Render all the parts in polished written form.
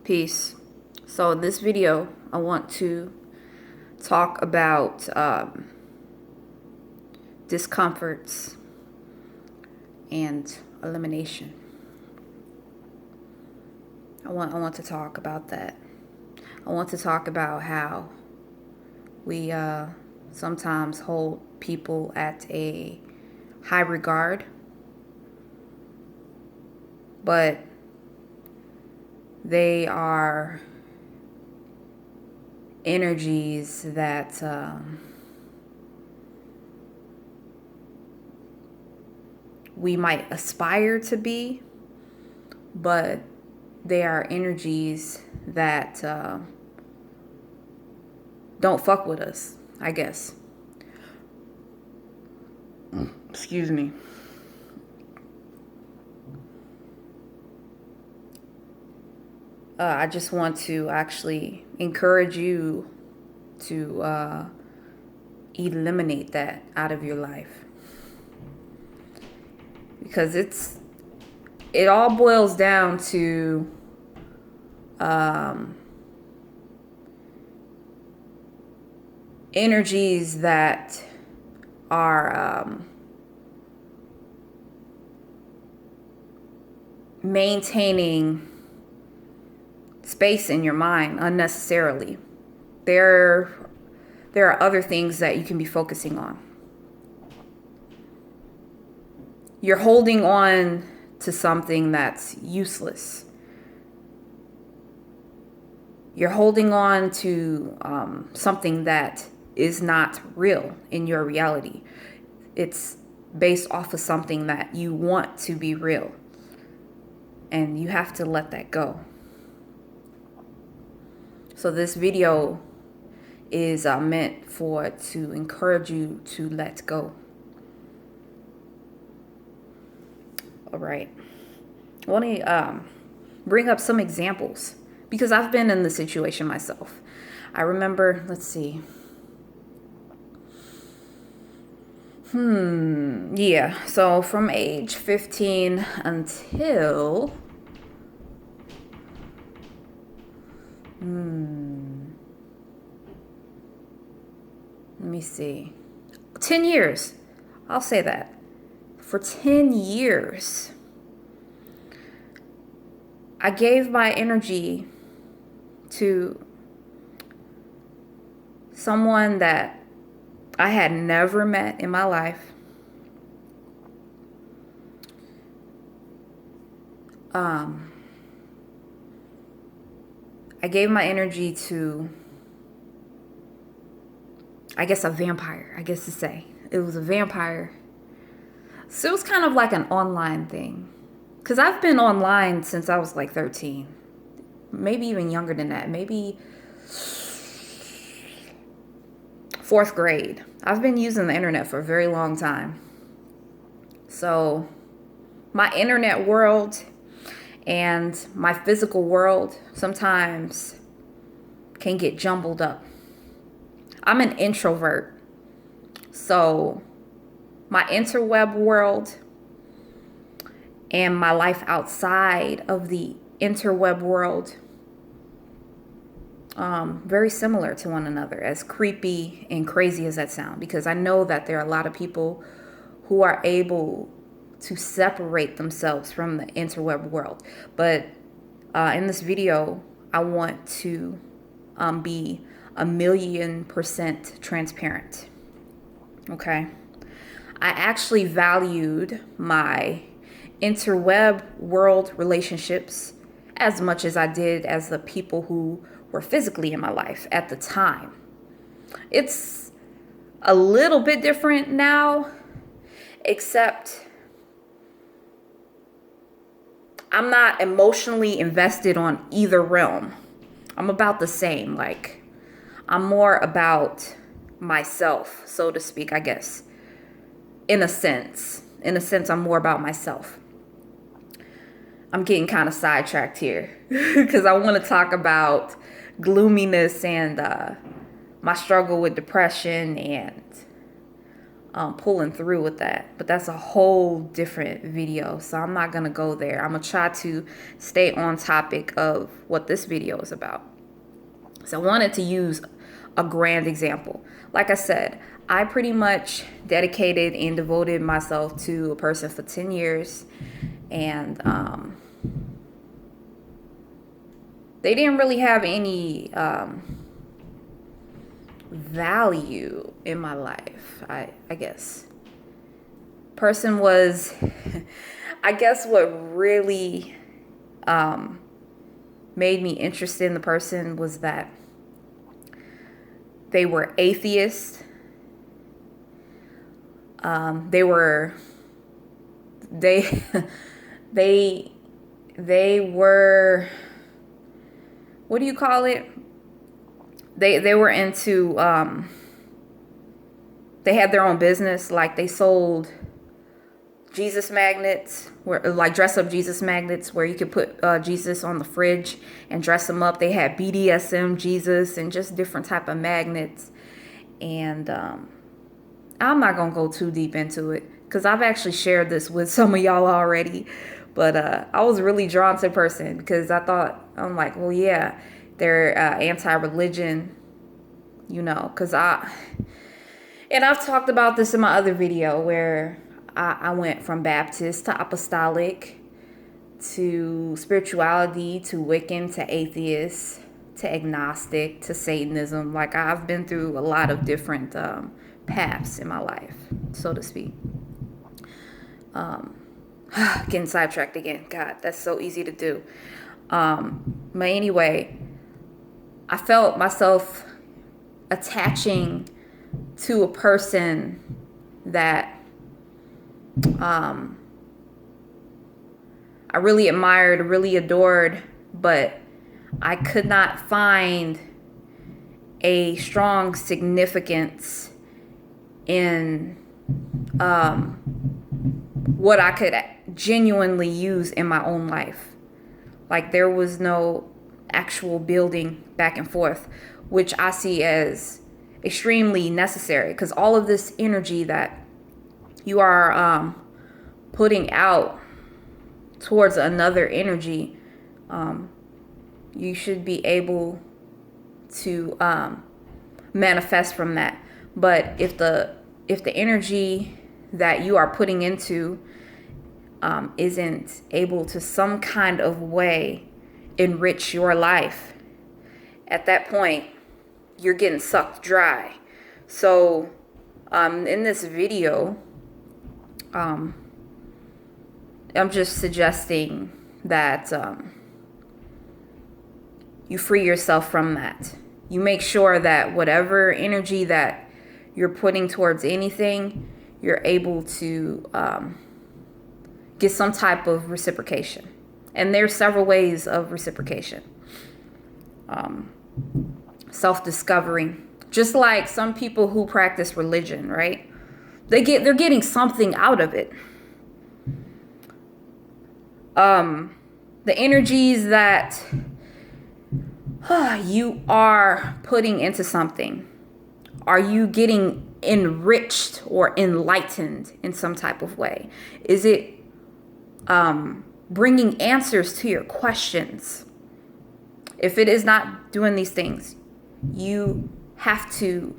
Peace. So in this video, I want to talk about discomforts and elimination. I want to talk about that. I want to talk about how we sometimes hold people at a high regard, but they are energies that we might aspire to be, but they are energies that don't fuck with us, I guess. Excuse me. I just want to actually encourage you to eliminate that out of your life, because it all boils down to energies that are maintaining space in your mind unnecessarily. There are other things that you can be focusing on. You're holding on to something that's useless. You're holding on to something that is not real in your reality. It's based off of something that you want to be real, and you have to let that go. So this video is meant to encourage you to let go. All right. I want to bring up some examples, because I've been in the situation myself. I remember, let's see. Yeah. So from age 15 until let me see. 10 years. I'll say that. For 10 years, I gave my energy to someone that I had never met in my life. I gave my energy to, I guess, a vampire, I guess to say. It was a vampire. So it was kind of like an online thing. Because I've been online since I was like 13. Maybe even younger than that. Maybe 4th grade. I've been using the internet for a very long time. So my internet world and my physical world sometimes can get jumbled up. I'm an introvert. So my interweb world and my life outside of the interweb world, very similar to one another, as creepy and crazy as that sounds, because I know that there are a lot of people who are able to separate themselves from the interweb world. But in this video, I want to be 1,000,000% transparent. Okay? I actually valued my interweb world relationships as much as I did as the people who were physically in my life at the time. It's a little bit different now, except I'm not emotionally invested on either realm. I'm about the same. Like, I'm more about myself, so to speak, I guess. In a sense, I'm more about myself. I'm getting kind of sidetracked here because I want to talk about gloominess and my struggle with depression and pulling through with that. But that's a whole different video, so I'm not gonna go there. I'm gonna try to stay on topic of what this video is about. So I wanted to use a grand example. Like I said, I pretty much dedicated and devoted myself to a person for 10 years, and they didn't really have any value in my life, I guess. Person was, I guess what really made me interested in the person was that they were atheists. They were what do you call it? They were into they had their own business, like they sold Jesus magnets, where like dress up Jesus magnets, where you could put Jesus on the fridge and dress him up. They had BDSM Jesus and just different type of magnets. And I'm not gonna go too deep into it because I've actually shared this with some of y'all already. But I was really drawn to the person because I'm like, well, yeah, they're anti-religion, because I've talked about this in my other video where I went from Baptist to apostolic to spirituality to Wiccan to atheist to agnostic to Satanism. Like, I've been through a lot of different paths in my life, so to speak. Getting sidetracked again. God, that's so easy to do. But anyway, I felt myself attaching to a person that I really admired, really adored, but I could not find a strong significance in what I could genuinely use in my own life. Like, there was no actual building back and forth, which I see as extremely necessary, because all of this energy that you are putting out towards another energy, you should be able to manifest from that. But if the energy that you are putting into isn't able to some kind of way enrich your life, at that point you're getting sucked dry. So in this video, I'm just suggesting that you free yourself from that. You make sure that whatever energy that you're putting towards anything, you're able to get some type of reciprocation. And there's several ways of reciprocation. Self-discovery. Just like some people who practice religion, right? They're getting something out of it. The energies that you are putting into something, are you getting enriched or enlightened in some type of way? Is it bringing answers to your questions? If it is not doing these things, you have to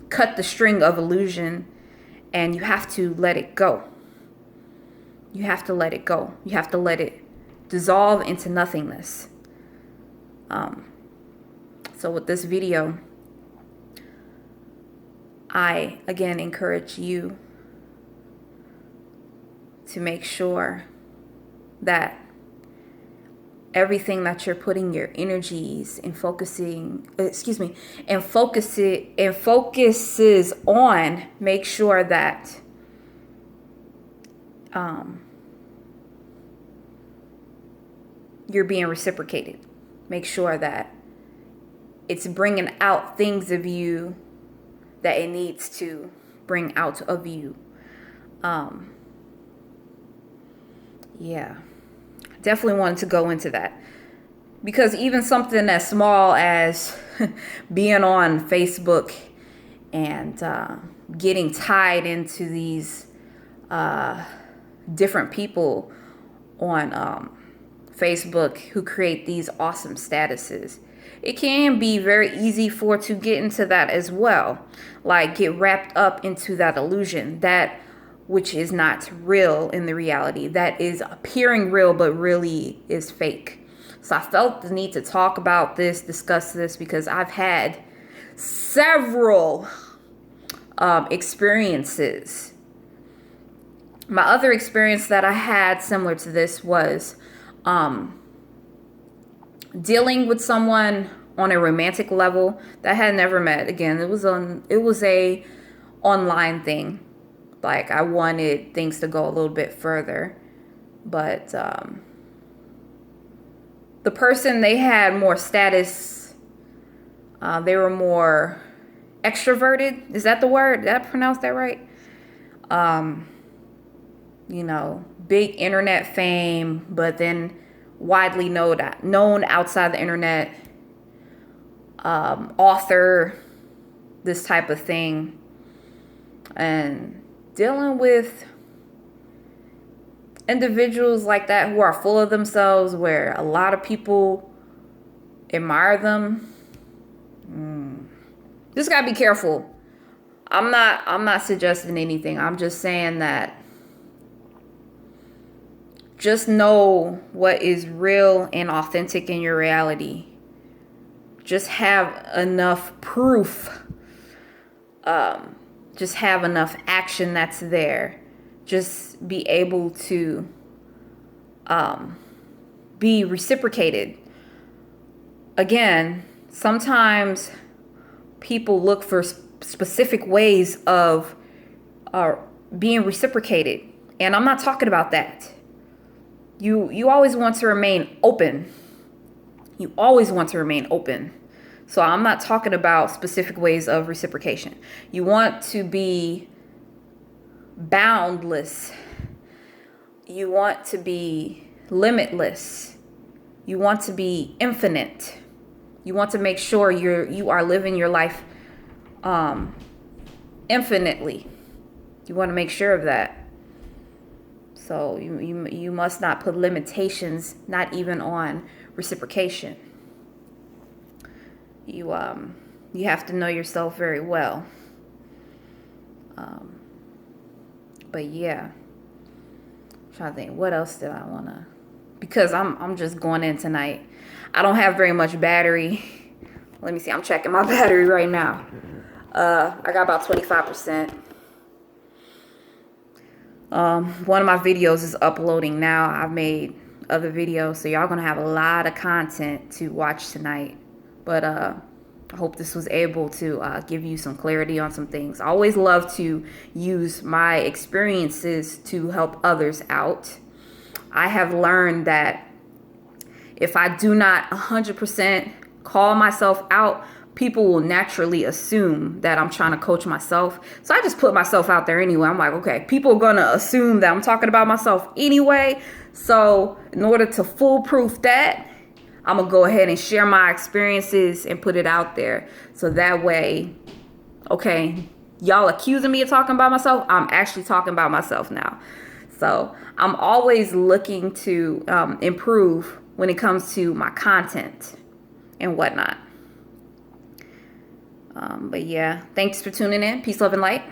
cut the string of illusion, and you have to let it go. You have to let it go. You have to let it dissolve into nothingness. So with this video, I again encourage you to make sure that everything that you're putting your energies and focuses on, make sure that you're being reciprocated. Make sure that it's bringing out things of you that it needs to bring out of you. Yeah, definitely wanted to go into that, because even something as small as being on Facebook and getting tied into these different people on Facebook who create these awesome statuses. It can be very easy to get into that as well, like get wrapped up into that illusion, that which is not real in the reality, that is appearing real but really is fake. So I felt the need to talk about this, discuss this, because I've had several experiences. My other experience that I had similar to this was dealing with someone on a romantic level that I had never met. Again, it was a online thing. Like, I wanted things to go a little bit further, but the person, they had more status. They were more extroverted. Is that the word? Did I pronounce that right? Big internet fame, but then widely known outside the internet, author, this type of thing. And dealing with individuals like that who are full of themselves, where a lot of people admire them, just gotta be careful. I'm not suggesting anything. I'm just saying that just know what is real and authentic in your reality. Just have enough proof. Just have enough action that's there. Just be able to be reciprocated. Again, sometimes people look for specific ways of being reciprocated. And I'm not talking about that. You always want to remain open. You always want to remain open. So I'm not talking about specific ways of reciprocation. You want to be boundless. You want to be limitless. You want to be infinite. You want to make sure you are living your life infinitely. You want to make sure of that. So you must not put limitations, not even on reciprocation. You have to know yourself very well. But yeah, I'm trying to think, what else did I wanna? Because I'm just going in tonight. I don't have very much battery. Let me see. I'm checking my battery right now. I got about 25%. One of my videos is uploading now. I've made other videos, so y'all gonna have a lot of content to watch tonight. But I hope this was able to give you some clarity on some things. I always love to use my experiences to help others out. I have learned that if I do not 100% call myself out, people will naturally assume that I'm trying to coach myself. So I just put myself out there anyway. I'm like, okay, people are going to assume that I'm talking about myself anyway. So in order to foolproof that, I'm going to go ahead and share my experiences and put it out there. So that way, okay, y'all accusing me of talking about myself, I'm actually talking about myself now. So I'm always looking to improve when it comes to my content and whatnot. But yeah, thanks for tuning in. Peace, love, and light.